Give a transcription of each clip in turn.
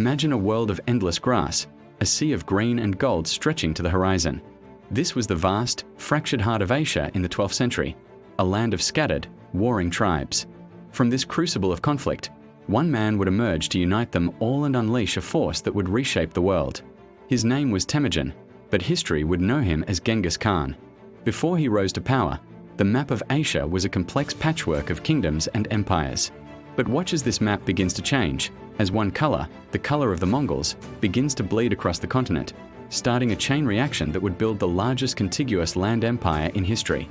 Imagine a world of endless grass, a sea of green and gold stretching to the horizon. This was the vast, fractured heart of Asia in the 12th century, a land of scattered, warring tribes. From this crucible of conflict, one man would emerge to unite them all and unleash a force that would reshape the world. His name was Temujin, but history would know him as Genghis Khan. Before he rose to power, the map of Asia was a complex patchwork of kingdoms and empires. But watch as this map begins to change, as one color, the color of the Mongols, begins to bleed across the continent, starting a chain reaction that would build the largest contiguous land empire in history.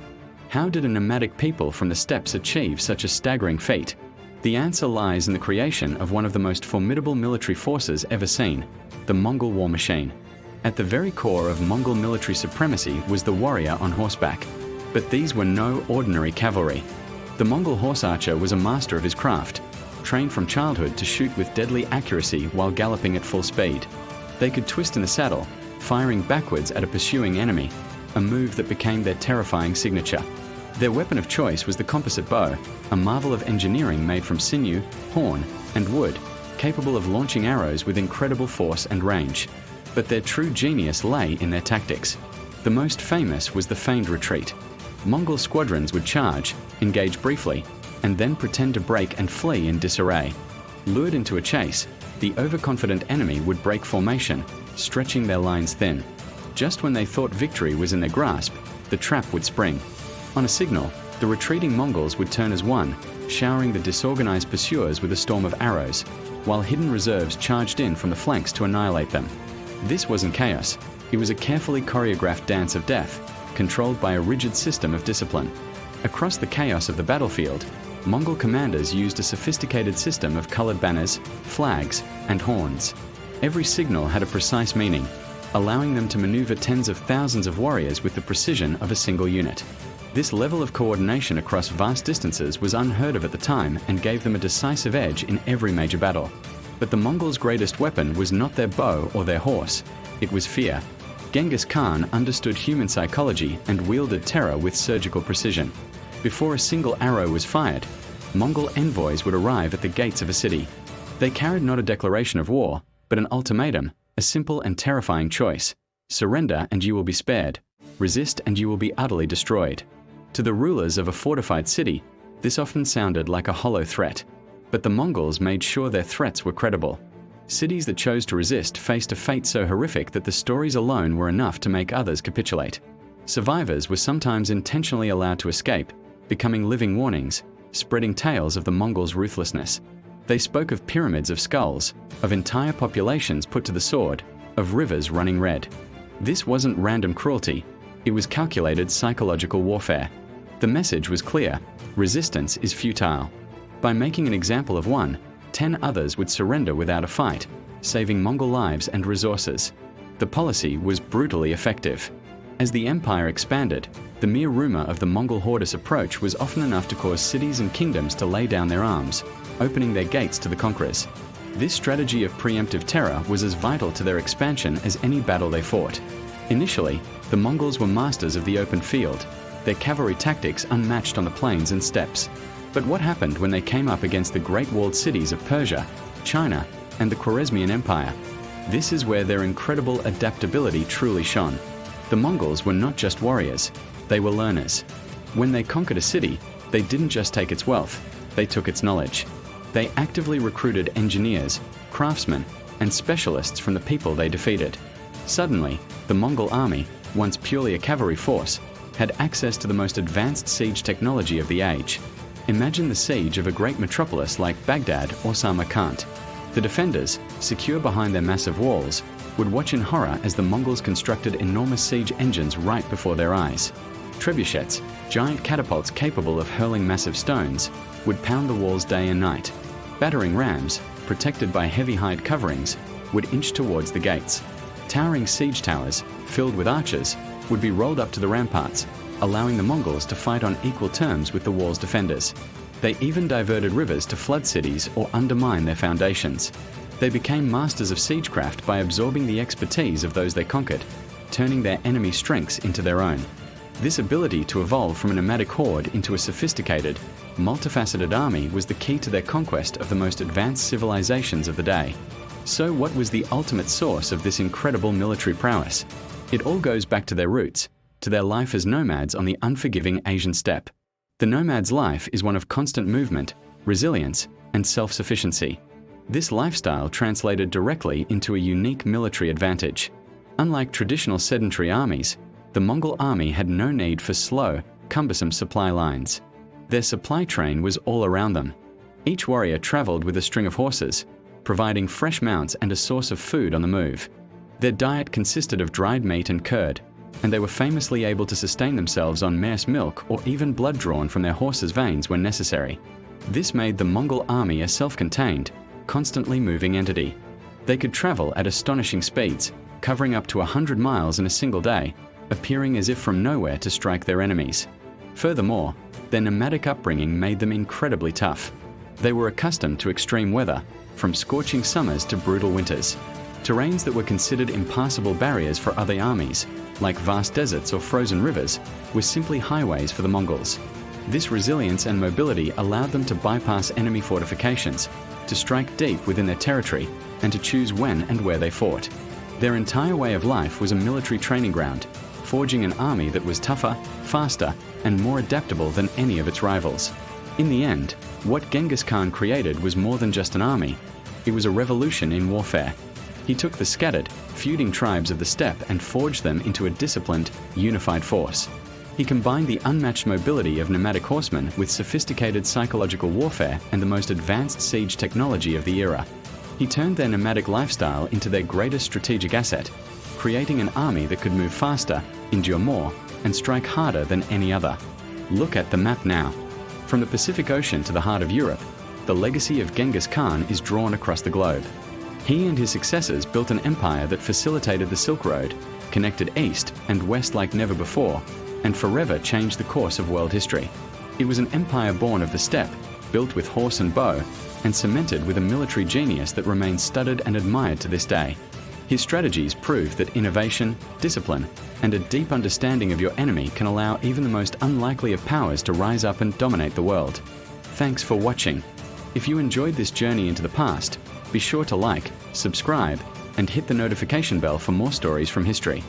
How did a nomadic people from the steppes achieve such a staggering feat? The answer lies in the creation of one of the most formidable military forces ever seen, the Mongol war machine. At the very core of Mongol military supremacy was the warrior on horseback. But these were no ordinary cavalry. The Mongol horse archer was a master of his craft, trained from childhood to shoot with deadly accuracy while galloping at full speed. They could twist in the saddle, firing backwards at a pursuing enemy, a move that became their terrifying signature. Their weapon of choice was the composite bow, a marvel of engineering made from sinew, horn, and wood, capable of launching arrows with incredible force and range. But their true genius lay in their tactics. The most famous was the feigned retreat. Mongol squadrons would charge, engage briefly, and then pretend to break and flee in disarray. Lured into a chase, the overconfident enemy would break formation, stretching their lines thin. Just when they thought victory was in their grasp, the trap would spring. On a signal, the retreating Mongols would turn as one, showering the disorganized pursuers with a storm of arrows, while hidden reserves charged in from the flanks to annihilate them. This wasn't chaos. It was a carefully choreographed dance of death, controlled by a rigid system of discipline. Across the chaos of the battlefield, Mongol commanders used a sophisticated system of colored banners, flags, and horns. Every signal had a precise meaning, allowing them to maneuver tens of thousands of warriors with the precision of a single unit. This level of coordination across vast distances was unheard of at the time and gave them a decisive edge in every major battle. But the Mongols' greatest weapon was not their bow or their horse, it was fear. Genghis Khan understood human psychology and wielded terror with surgical precision. Before a single arrow was fired, Mongol envoys would arrive at the gates of a city. They carried not a declaration of war, but an ultimatum, a simple and terrifying choice. Surrender and you will be spared. Resist and you will be utterly destroyed. To the rulers of a fortified city, this often sounded like a hollow threat. But the Mongols made sure their threats were credible. Cities that chose to resist faced a fate so horrific that the stories alone were enough to make others capitulate. Survivors were sometimes intentionally allowed to escape, becoming living warnings, spreading tales of the Mongols' ruthlessness. They spoke of pyramids of skulls, of entire populations put to the sword, of rivers running red. This wasn't random cruelty, it was calculated psychological warfare. The message was clear: resistance is futile. By making an example of one, 10 others would surrender without a fight, saving Mongol lives and resources. The policy was brutally effective. As the empire expanded, the mere rumor of the Mongol hordes approach was often enough to cause cities and kingdoms to lay down their arms, opening their gates to the conquerors. This strategy of preemptive terror was as vital to their expansion as any battle they fought. Initially, the Mongols were masters of the open field, their cavalry tactics unmatched on the plains and steppes. But what happened when they came up against the great walled cities of Persia, China, and the Khwarezmian Empire? This is where their incredible adaptability truly shone. The Mongols were not just warriors, they were learners. When they conquered a city, they didn't just take its wealth, they took its knowledge. They actively recruited engineers, craftsmen, and specialists from the people they defeated. Suddenly, the Mongol army, once purely a cavalry force, had access to the most advanced siege technology of the age. Imagine the siege of a great metropolis like Baghdad or Samarkand. The defenders, secure behind their massive walls, would watch in horror as the Mongols constructed enormous siege engines right before their eyes. Trebuchets, giant catapults capable of hurling massive stones, would pound the walls day and night. Battering rams, protected by heavy hide coverings, would inch towards the gates. Towering siege towers, filled with archers, would be rolled up to the ramparts, allowing the Mongols to fight on equal terms with the wall's defenders. They even diverted rivers to flood cities or undermine their foundations. They became masters of siegecraft by absorbing the expertise of those they conquered, turning their enemy strengths into their own. This ability to evolve from a nomadic horde into a sophisticated, multifaceted army was the key to their conquest of the most advanced civilizations of the day. So what was the ultimate source of this incredible military prowess? It all goes back to their roots, to their life as nomads on the unforgiving Asian steppe. The nomad's life is one of constant movement, resilience, and self-sufficiency. This lifestyle translated directly into a unique military advantage. Unlike traditional sedentary armies, the Mongol army had no need for slow, cumbersome supply lines. Their supply train was all around them. Each warrior traveled with a string of horses, providing fresh mounts and a source of food on the move. Their diet consisted of dried meat and curd, and they were famously able to sustain themselves on mare's milk or even blood drawn from their horses' veins when necessary. This made the Mongol army a self-contained, constantly moving entity. They could travel at astonishing speeds, covering up to 100 miles in a single day, appearing as if from nowhere to strike their enemies. Furthermore, their nomadic upbringing made them incredibly tough. They were accustomed to extreme weather, from scorching summers to brutal winters. Terrains that were considered impassable barriers for other armies, like vast deserts or frozen rivers, were simply highways for the Mongols. This resilience and mobility allowed them to bypass enemy fortifications, to strike deep within their territory, and to choose when and where they fought. Their entire way of life was a military training ground, forging an army that was tougher, faster, and more adaptable than any of its rivals. In the end, what Genghis Khan created was more than just an army. It was a revolution in warfare. He took the scattered, feuding tribes of the steppe and forged them into a disciplined, unified force. He combined the unmatched mobility of nomadic horsemen with sophisticated psychological warfare and the most advanced siege technology of the era. He turned their nomadic lifestyle into their greatest strategic asset, creating an army that could move faster, endure more, and strike harder than any other. Look at the map now. From the Pacific Ocean to the heart of Europe, the legacy of Genghis Khan is drawn across the globe. He and his successors built an empire that facilitated the Silk Road, connected east and west like never before, and forever changed the course of world history. It was an empire born of the steppe, built with horse and bow, and cemented with a military genius that remains studied and admired to this day. His strategies prove that innovation, discipline, and a deep understanding of your enemy can allow even the most unlikely of powers to rise up and dominate the world. Thanks for watching. If you enjoyed this journey into the past, be sure to like, subscribe, and hit the notification bell for more stories from history.